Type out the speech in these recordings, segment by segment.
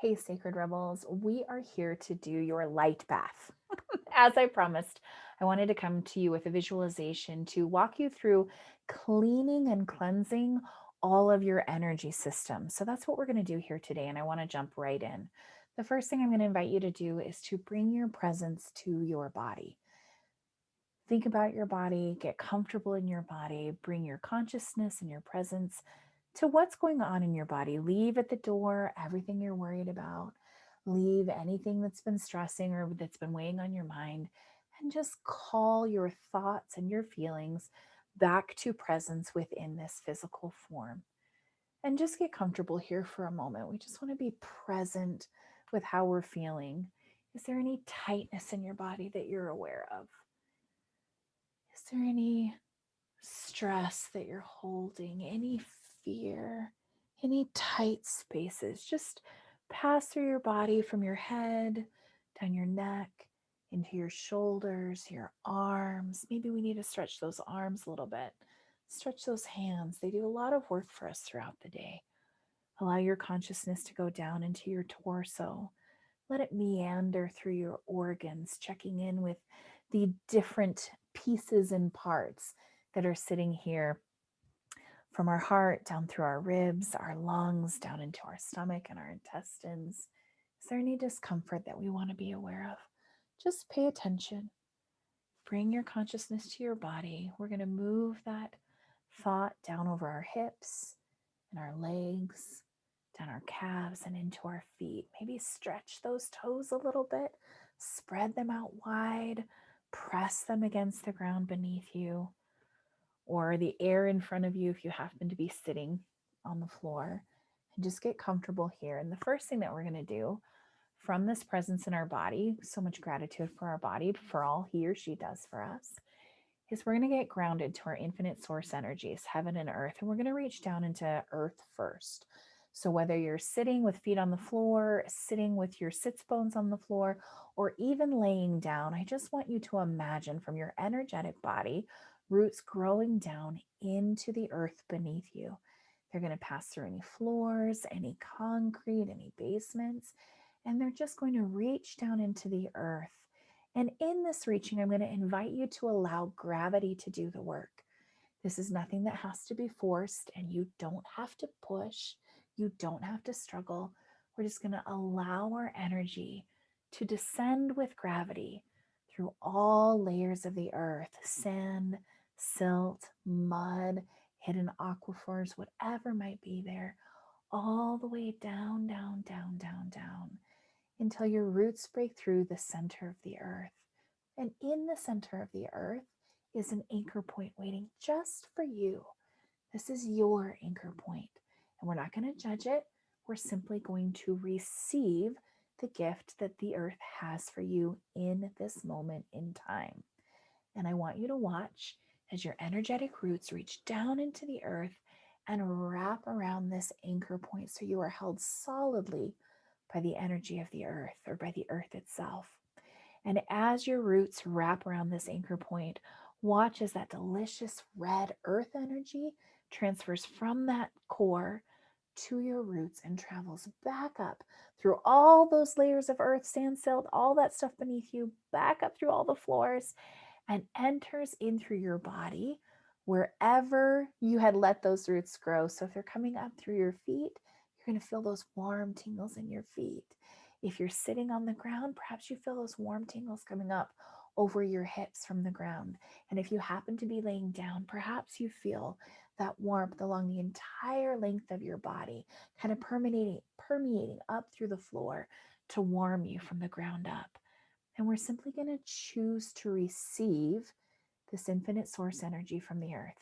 Hey, Sacred Rebels, we are here to do your light bath. As I promised, I wanted to come to you with a visualization to walk you through cleaning and cleansing all of your energy systems. So that's what we're going to do here today. And I want to jump right in. The first thing I'm going to invite you to do is to bring your presence to your body. Think about your body, get comfortable in your body, bring your consciousness and your presence to what's going on in your body. Leave at the door everything you're worried about. Leave anything that's been stressing or that's been weighing on your mind, and just call your thoughts and your feelings back to presence within this physical form. And just get comfortable here for a moment. We just want to be present with how we're feeling. Is there any tightness in your body that you're aware of? Is there any stress that you're holding, any fear, any tight spaces? Just pass through your body from your head, down your neck, into your shoulders, your arms. Maybe we need to stretch those arms a little bit. Stretch those hands. They do a lot of work for us throughout the day. Allow your consciousness to go down into your torso. Let it meander through your organs, checking in with the different pieces and parts that are sitting here, from our heart down through our ribs, our lungs, down into our stomach and our intestines. Is there any discomfort that we want to be aware of? Just pay attention. Bring your consciousness to your body. We're going to move that thought down over our hips and our legs, down our calves and into our feet. Maybe stretch those toes a little bit, spread them out wide, press them against the ground beneath you or the air in front of you if you happen to be sitting on the floor. And just get comfortable here. And the first thing that we're going to do from this presence in our body, so much gratitude for our body, for all he or she does for us, is we're going to get grounded to our infinite source energies, heaven and earth. And we're going to reach down into earth first. So whether you're sitting with feet on the floor, sitting with your sits bones on the floor, or even laying down, I just want you to imagine from your energetic body, roots growing down into the earth beneath you. They're going to pass through any floors, any concrete, any basements, and they're just going to reach down into the earth. And in this reaching, I'm going to invite you to allow gravity to do the work. This is nothing that has to be forced, and you don't have to push. You don't have to struggle. We're just going to allow our energy to descend with gravity through all layers of the earth: sand, silt, mud, hidden aquifers, whatever might be there, all the way down, down, down, down, down, until your roots break through the center of the earth. And in the center of the earth is an anchor point waiting just for you. This is your anchor point, and we're not going to judge it. We're simply going to receive the gift that the earth has for you in this moment in time. And I want you to watch as your energetic roots reach down into the earth and wrap around this anchor point so you are held solidly by the energy of the earth, or by the earth itself. And as your roots wrap around this anchor point, watch as that delicious red earth energy transfers from that core to your roots and travels back up through all those layers of earth, sand, silt, all that stuff beneath you, back up through all the floors, and enters in through your body wherever you had let those roots grow. So if they're coming up through your feet, you're going to feel those warm tingles in your feet. If you're sitting on the ground, perhaps you feel those warm tingles coming up over your hips from the ground. And if you happen to be laying down, perhaps you feel that warmth along the entire length of your body, kind of permeating up through the floor to warm you from the ground up. And we're simply going to choose to receive this infinite source energy from the earth.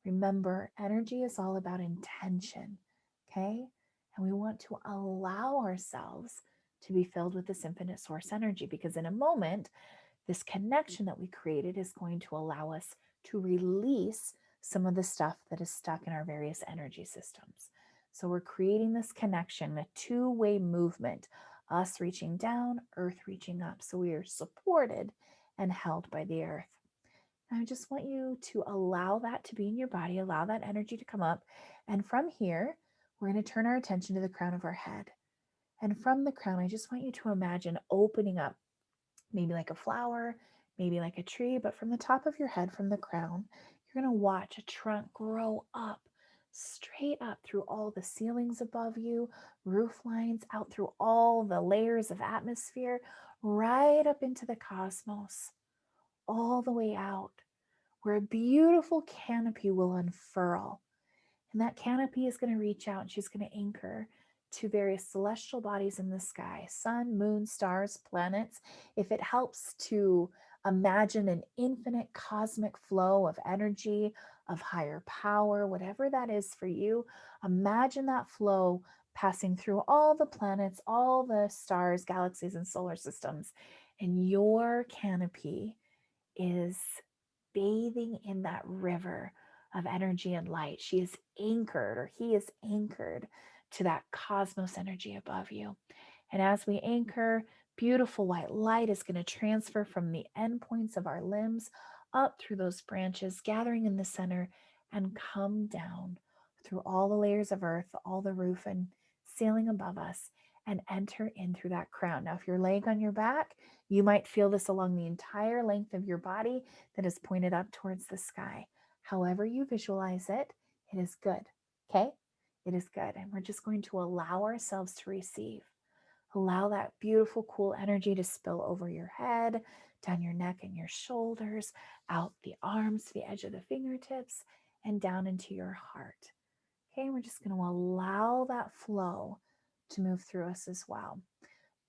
Remember, energy is all about intention, okay? And we want to allow ourselves to be filled with this infinite source energy, because in a moment, this connection that we created is going to allow us to release some of the stuff that is stuck in our various energy systems. So we're creating this connection, a two-way movement, us reaching down, earth reaching up. So we are supported and held by the earth. I just want you to allow that to be in your body, allow that energy to come up. And from here, we're going to turn our attention to the crown of our head. And from the crown, I just want you to imagine opening up, maybe like a flower, maybe like a tree, but from the top of your head, from the crown, you're going to watch a trunk grow up, straight up through all the ceilings above you, roof lines, out through all the layers of atmosphere, right up into the cosmos, all the way out, where a beautiful canopy will unfurl. And that canopy is going to reach out and she's going to anchor to various celestial bodies in the sky, sun, moon, stars, planets. If it helps to imagine an infinite cosmic flow of energy, of higher power, whatever that is for you, imagine that flow passing through all the planets, all the stars, galaxies, and solar systems. And your canopy is bathing in that river of energy and light. She is anchored, or he is anchored to that cosmos energy above you. And as we anchor, beautiful white light is going to transfer from the endpoints of our limbs up through those branches, gathering in the center, and come down through all the layers of earth, all the roof and ceiling above us, and enter in through that crown. Now, if you're laying on your back, you might feel this along the entire length of your body that is pointed up towards the sky. However you visualize it, it is good. Okay? It is good. And we're just going to allow ourselves to receive. Allow that beautiful, cool energy to spill over your head, down your neck and your shoulders, out the arms to the edge of the fingertips, and down into your heart. Okay, we're just going to allow that flow to move through us as well.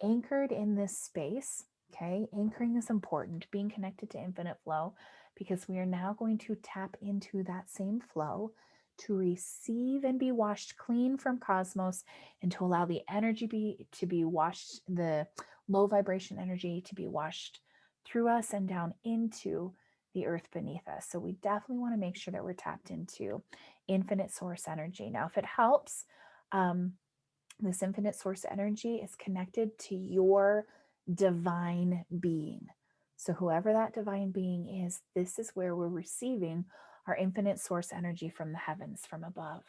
Anchored in this space, okay, anchoring is important, being connected to infinite flow, because we are now going to tap into that same flow to receive and be washed clean from cosmos, and to allow the energy to be washed, the low vibration energy to be washed through us and down into the earth beneath us. So we definitely want to make sure that we're tapped into infinite source energy. Now, if it helps, this infinite source energy is connected to your divine being. So, whoever that divine being is, this is where we're receiving our infinite source energy from the heavens, from above.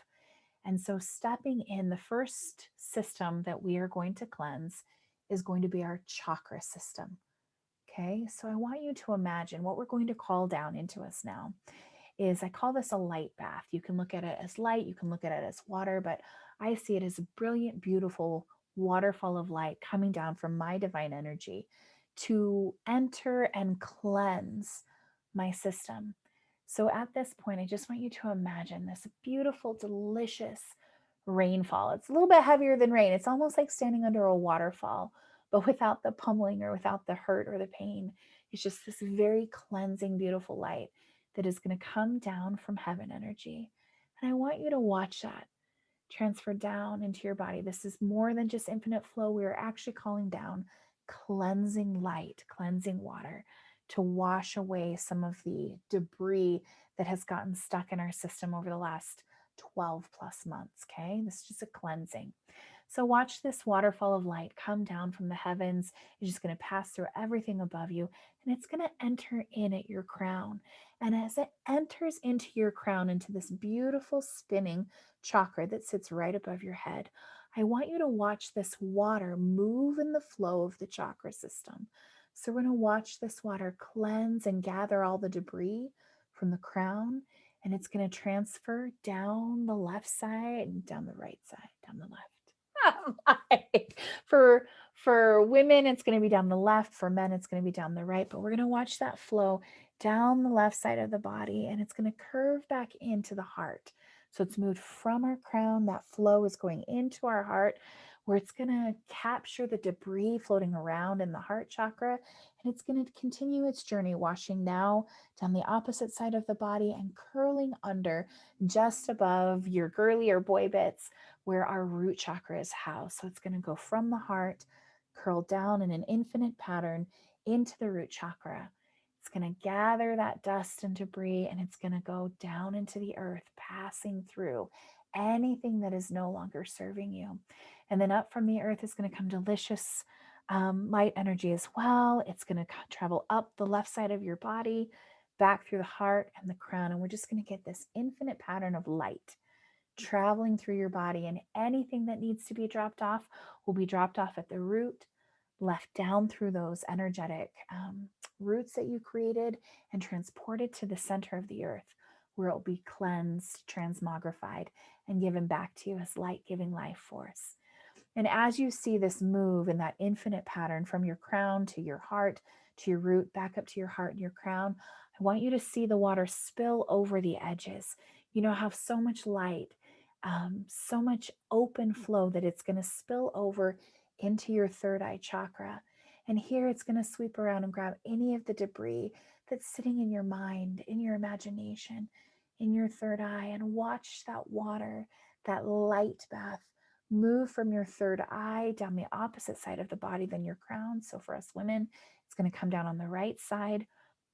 And so, stepping in, the first system that we are going to cleanse is going to be our chakra system. Okay, so I want you to imagine what we're going to call down into us now is, I call this a light bath. You can look at it as light, you can look at it as water, but I see it as a brilliant, beautiful waterfall of light coming down from my divine energy to enter and cleanse my system. So at this point, I just want you to imagine this beautiful, delicious rainfall. It's a little bit heavier than rain. It's almost like standing under a waterfall, but without the pummeling or without the hurt or the pain. It's just this very cleansing, beautiful light that is going to come down from heaven energy. And I want you to watch that transfer down into your body. This is more than just infinite flow. We are actually calling down cleansing light, cleansing water to wash away some of the debris that has gotten stuck in our system over the last 12 plus months. Okay, this is just a cleansing. So watch this waterfall of light come down from the heavens. It's just going to pass through everything above you, and it's going to enter in at your crown. And as it enters into your crown, into this beautiful spinning chakra that sits right above your head, I want you to watch this water move in the flow of the chakra system. So we're going to watch this water cleanse and gather all the debris from the crown, and it's going to transfer down the left side and down the right side, down the left. Like, for women, it's going to be down the left. For men, it's going to be down the right. But we're going to watch that flow down the left side of the body, and it's going to curve back into the heart. So it's moved from our crown. That flow is going into our heart, where it's going to capture the debris floating around in the heart chakra, and it's going to continue its journey, washing now down the opposite side of the body and curling under just above your girly or boy bits, where our root chakra is housed. So it's going to go from the heart, curl down in an infinite pattern into the root chakra. It's going to gather that dust and debris, and it's going to go down into the earth, passing through anything that is no longer serving you. And then up from the earth is going to come delicious light energy as well. It's going to travel up the left side of your body, back through the heart and the crown. And we're just going to get this infinite pattern of light traveling through your body, and anything that needs to be dropped off will be dropped off at the root, left down through those energetic roots that you created, and transported to the center of the earth, where it will be cleansed, transmogrified, and given back to you as light giving life force. And as you see this move in that infinite pattern from your crown to your heart, to your root, back up to your heart and your crown, I want you to see the water spill over the edges. You know, have so much light, so much open flow that it's going to spill over into your third eye chakra. And here it's going to sweep around and grab any of the debris that's sitting in your mind, in your imagination, in your third eye, and watch that water, that light bath move from your third eye down the opposite side of the body than your crown. So for us women, it's going to come down on the right side.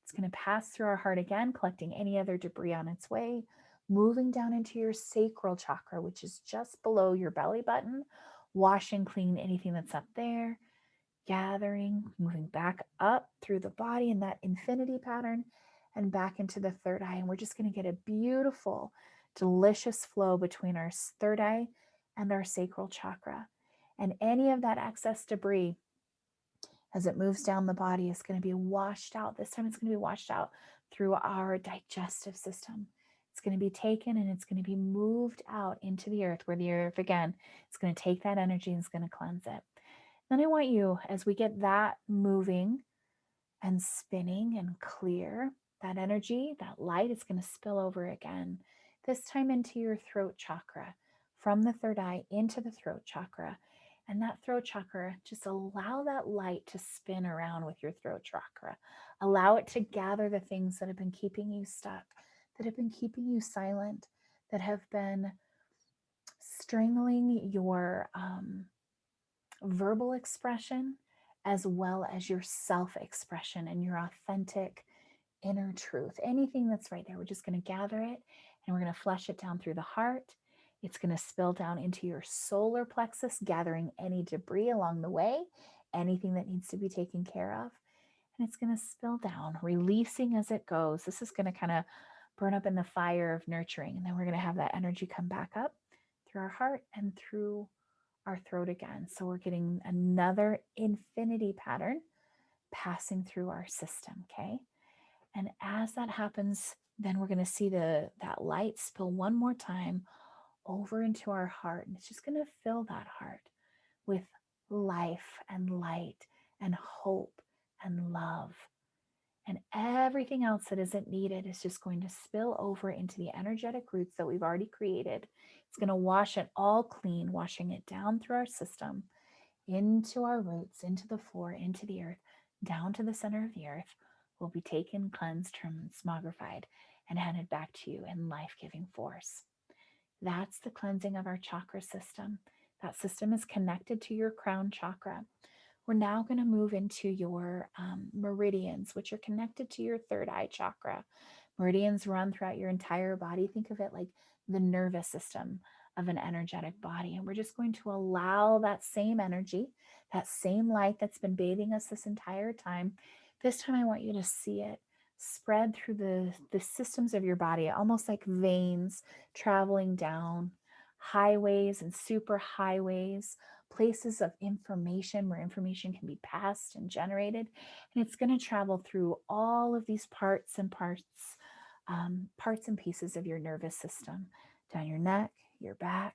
It's going to pass through our heart again, collecting any other debris on its way, moving down into your sacral chakra, which is just below your belly button, washing clean anything that's up there, gathering, moving back up through the body in that infinity pattern and back into the third eye. And we're just going to get a beautiful, delicious flow between our third eye and our sacral chakra. And any of that excess debris, as it moves down the body, is going to be washed out. This time it's going to be washed out through our digestive system. It's going to be taken and it's going to be moved out into the earth, where the earth, again, it's going to take that energy and it's going to cleanse it. Then I want you, as we get that moving and spinning and clear, that energy, that light is going to spill over again, this time into your throat chakra, from the third eye into the throat chakra. And that throat chakra, just allow that light to spin around with your throat chakra. Allow it to gather the things that have been keeping you stuck, that have been keeping you silent, that have been strangling your verbal expression, as well as your self expression and your authentic inner truth. Anything that's right there, we're just going to gather it and we're going to flush it down through the heart. It's going to spill down into your solar plexus, gathering any debris along the way, anything that needs to be taken care of. And it's going to spill down, releasing as it goes. This is going to kind of burn up in the fire of nurturing. And then we're going to have that energy come back up through our heart and through our throat again. So we're getting another infinity pattern passing through our system, okay? And as that happens, then we're going to see that light spill one more time over into our heart. And it's just going to fill that heart with life and light and hope and love. And everything else that isn't needed is just going to spill over into the energetic roots that we've already created. It's going to wash it all clean, washing it down through our system, into our roots, into the floor, into the earth, down to the center of the earth. Will be taken, cleansed, transmogrified, and handed back to you in life-giving force. That's the cleansing of our chakra system. That system is connected to your crown chakra. We're now going to move into your meridians, which are connected to your third eye chakra. Meridians run throughout your entire body. Think of it like the nervous system of an energetic body. And we're just going to allow that same energy, that same light that's been bathing us this entire time. This time I want you to see it spread through the systems of your body, almost like veins traveling down highways and super highways, places of information where information can be passed and generated. And it's going to travel through all of these parts and pieces of your nervous system, down your neck, your back,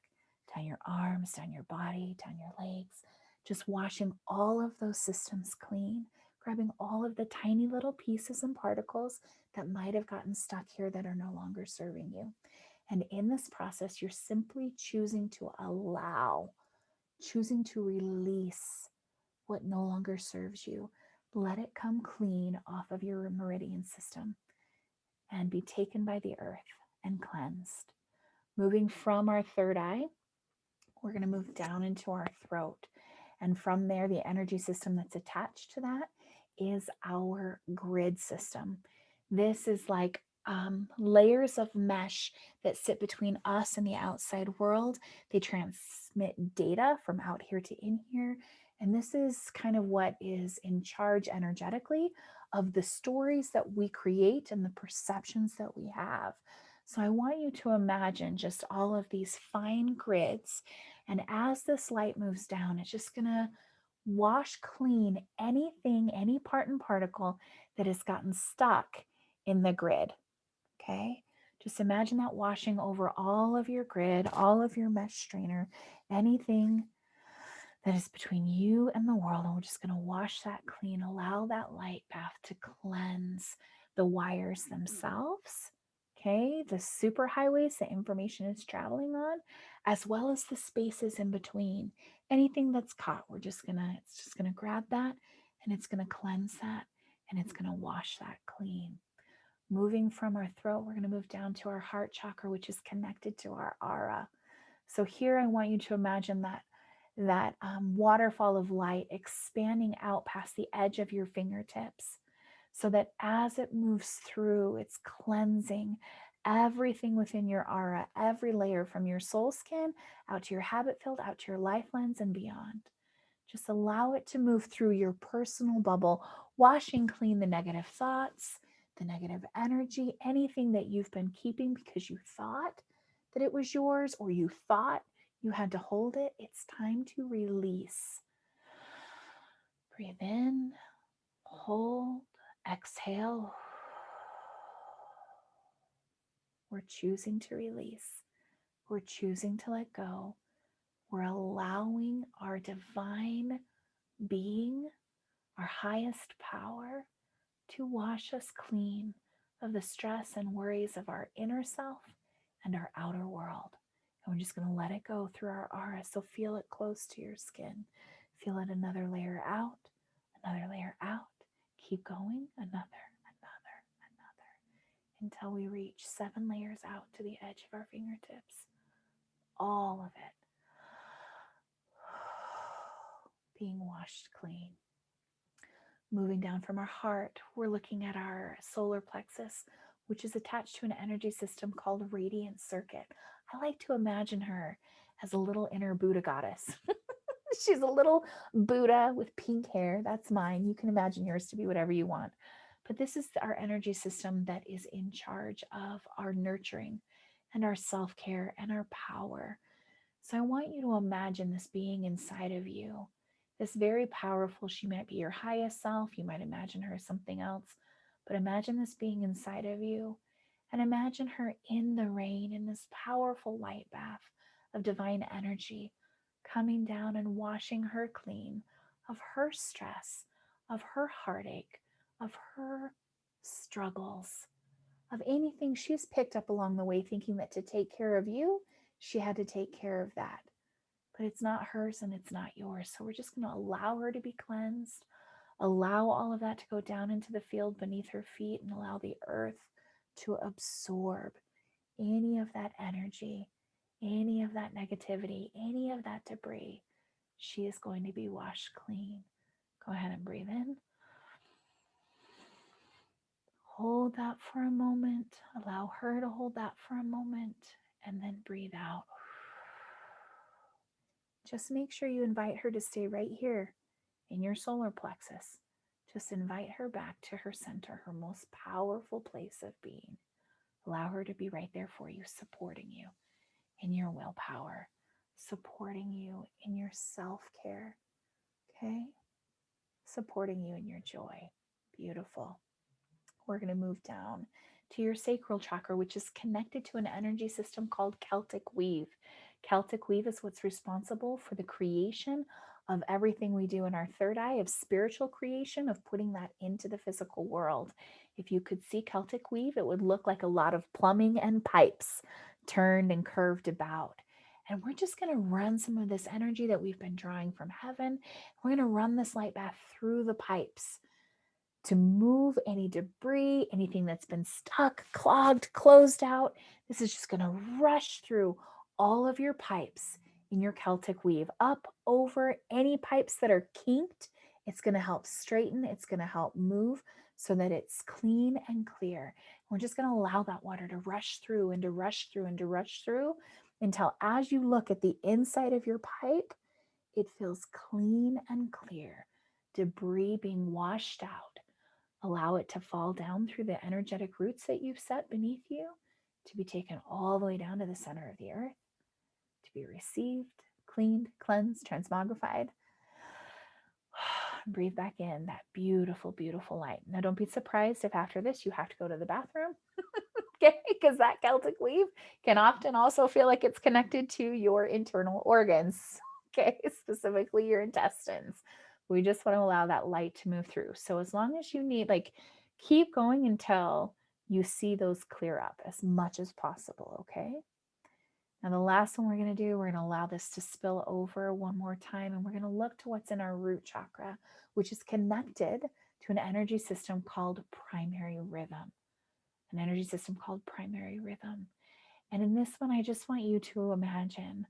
down your arms, down your body, down your legs, just washing all of those systems clean, grabbing all of the tiny little pieces and particles that might have gotten stuck here that are no longer serving you. And in this process, you're simply choosing to allow, choosing to release what no longer serves you. Let it come clean off of your meridian system and be taken by the earth and cleansed. Moving from our third eye, we're going to move down into our throat. And from there, the energy system that's attached to that is our grid system. This is like layers of mesh that sit between us and the outside world. They transmit data from out here to in here. And this is kind of what is in charge energetically of the stories that we create and the perceptions that we have. So I want you to imagine just all of these fine grids. And as this light moves down, it's just going to wash clean anything, any part and particle that has gotten stuck in the grid. Okay. Just imagine that washing over all of your grid, all of your mesh strainer, anything that is between you and the world. And we're just going to wash that clean. Allow that light bath to cleanse the wires themselves. Okay, the superhighways that information is traveling on, as well as the spaces in between. Anything that's caught, it's just gonna grab that and it's gonna cleanse that and it's gonna wash that clean. Moving from our throat, we're gonna move down to our heart chakra, which is connected to our aura. So here I want you to imagine that waterfall of light expanding out past the edge of your fingertips, so that as it moves through, it's cleansing everything within your aura, every layer from your soul skin out to your habit field, out to your life lens, and beyond. Just allow it to move through your personal bubble, washing clean the negative thoughts, the negative energy, anything that you've been keeping because you thought that it was yours or you thought you had to hold it. It's time to release. Breathe in, hold, exhale. We're choosing to release. We're choosing to let go. We're allowing our divine being, our highest power, to wash us clean of the stress and worries of our inner self and our outer world. And we're just going to let it go through our aura. So feel it close to your skin. Feel it another layer out, another layer out. Keep going, another, until we reach 7 layers out to the edge of our fingertips. All of it being washed clean. Moving down from our heart, we're looking at our solar plexus, which is attached to an energy system called a radiant circuit. I like to imagine her as a little inner Buddha goddess. She's a little Buddha with pink hair. That's mine. You can imagine yours to be whatever you want. But this is our energy system that is in charge of our nurturing and our self care and our power. So I want you to imagine this being inside of you, this very powerful, she might be your highest self. You might imagine her as something else, but imagine this being inside of you and imagine her in the rain in this powerful light bath of divine energy coming down and washing her clean of her stress, of her heartache, of her struggles, of anything she's picked up along the way, thinking that to take care of you, she had to take care of that. But it's not hers and it's not yours. So we're just going to allow her to be cleansed, allow all of that to go down into the field beneath her feet, and allow the earth to absorb any of that energy, any of that negativity, any of that debris. She is going to be washed clean. Go ahead and breathe in. Hold that for a moment. Allow her to hold that for a moment and then breathe out. Just make sure you invite her to stay right here in your solar plexus. Just invite her back to her center, her most powerful place of being. Allow her to be right there for you, supporting you in your willpower, supporting you in your self-care, okay? Supporting you in your joy. Beautiful. We're going to move down to your sacral chakra, which is connected to an energy system called Celtic weave. Celtic weave is what's responsible for the creation of everything we do in our third eye, of spiritual creation, of putting that into the physical world. If you could see Celtic weave, it would look like a lot of plumbing and pipes turned and curved about. And we're just going to run some of this energy that we've been drawing from heaven. We're going to run this light bath through the pipes to move any debris, anything that's been stuck, clogged, closed out. This is just going to rush through all of your pipes in your Celtic weave, up over any pipes that are kinked. It's going to help straighten, it's going to help move so that it's clean and clear. We're just going to allow that water to rush through and to rush through and to rush through until as you look at the inside of your pipe, it feels clean and clear, debris being washed out. Allow it to fall down through the energetic roots that you've set beneath you to be taken all the way down to the center of the earth, to be received, cleaned, cleansed, transmogrified. Breathe back in that beautiful, beautiful light. Now, don't be surprised if after this you have to go to the bathroom, okay? Because that Celtic weave can often also feel like it's connected to your internal organs, okay? Specifically your intestines. We just want to allow that light to move through. So as long as you need, like, keep going until you see those clear up as much as possible, okay? Now, the last one we're going to do, we're going to allow this to spill over one more time, and we're going to look to what's in our root chakra, which is connected to an energy system called primary rhythm. An energy system called primary rhythm. And in this one, I just want you to imagine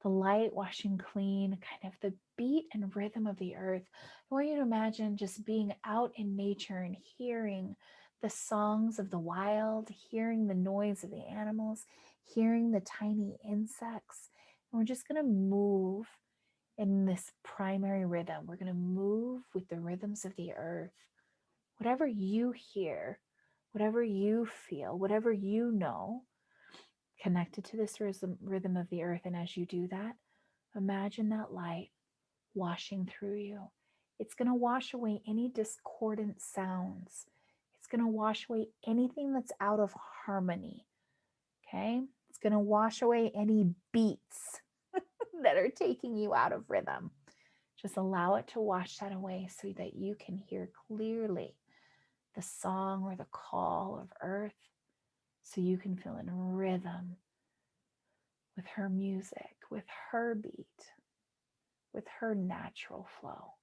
the light washing clean, kind of the beat and rhythm of the earth. I want you to imagine just being out in nature and hearing the songs of the wild, hearing the noise of the animals, hearing the tiny insects. And we're just going to move in this primary rhythm. We're going to move with the rhythms of the earth. Whatever you hear, whatever you feel, whatever you know, connected to this rhythm of the earth. And as you do that, imagine that light washing through you. It's going to wash away any discordant sounds. It's going to wash away anything that's out of harmony. Okay? It's going to wash away any beats that are taking you out of rhythm. Just allow it to wash that away so that you can hear clearly the song or the call of earth, so you can feel in rhythm with her music, with her beat, with her natural flow.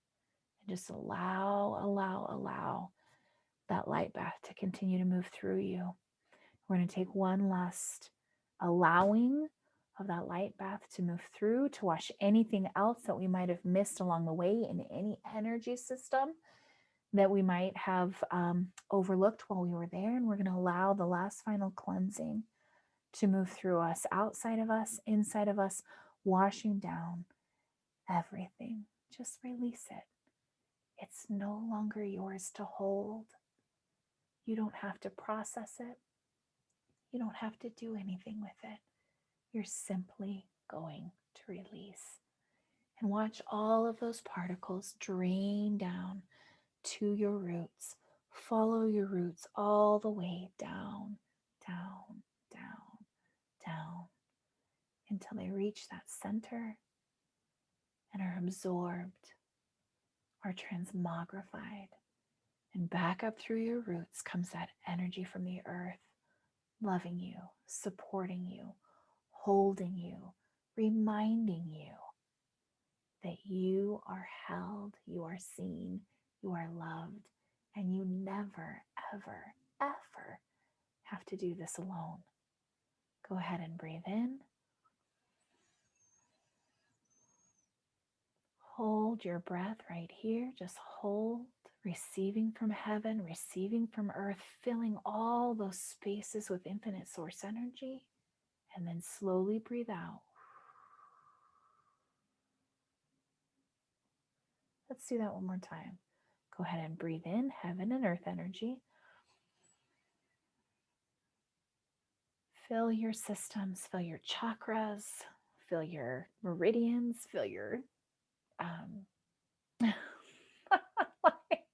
And just allow that light bath to continue to move through you. We're going to take one last allowing of that light bath to move through, to wash anything else that we might have missed along the way in any energy system that we might have overlooked while we were there. And we're going to allow the last final cleansing to move through us, outside of us, inside of us, washing down everything. Just release it. It's no longer yours to hold. You don't have to process it. You don't have to do anything with it. You're simply going to release. And watch all of those particles drain down to your roots. Follow your roots all the way down, down, down, down, until they reach that center and are absorbed, are transmogrified. And back up through your roots comes that energy from the earth, loving you, supporting you, holding you, reminding you that you are held, you are seen, you are loved, and you never, ever, ever have to do this alone. Go ahead and breathe in. Hold your breath right here. Just hold, receiving from heaven, receiving from earth, filling all those spaces with infinite source energy. And then slowly breathe out. Let's do that one more time. Go ahead and breathe in heaven and earth energy. Fill your systems, fill your chakras, fill your meridians, fill your like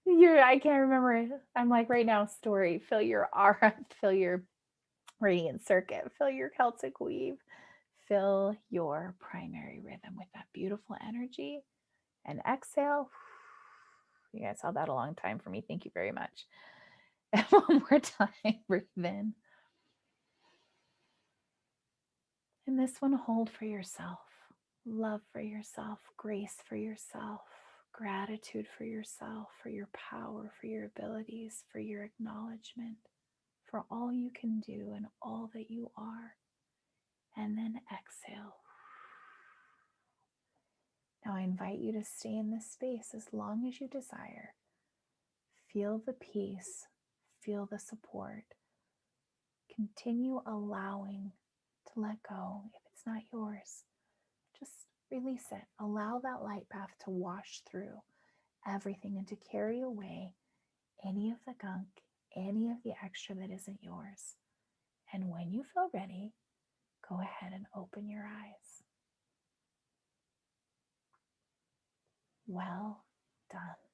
I can't remember it. I'm like right now, story. Fill your aura, fill your radiant circuit, fill your Celtic weave, fill your primary rhythm with that beautiful energy. And exhale. You guys held that a long time for me. Thank you very much. And one more time, breathe in. And this one, hold for yourself. Love for yourself, grace for yourself, gratitude for yourself, for your power, for your abilities, for your acknowledgement, for all you can do and all that you are. And then exhale. Now I invite you to stay in this space as long as you desire. Feel the peace, feel the support. Continue allowing to let go if it's not yours. Just release it. Allow that light path to wash through everything and to carry away any of the gunk, any of the extra that isn't yours. And when you feel ready, go ahead and open your eyes. Well done.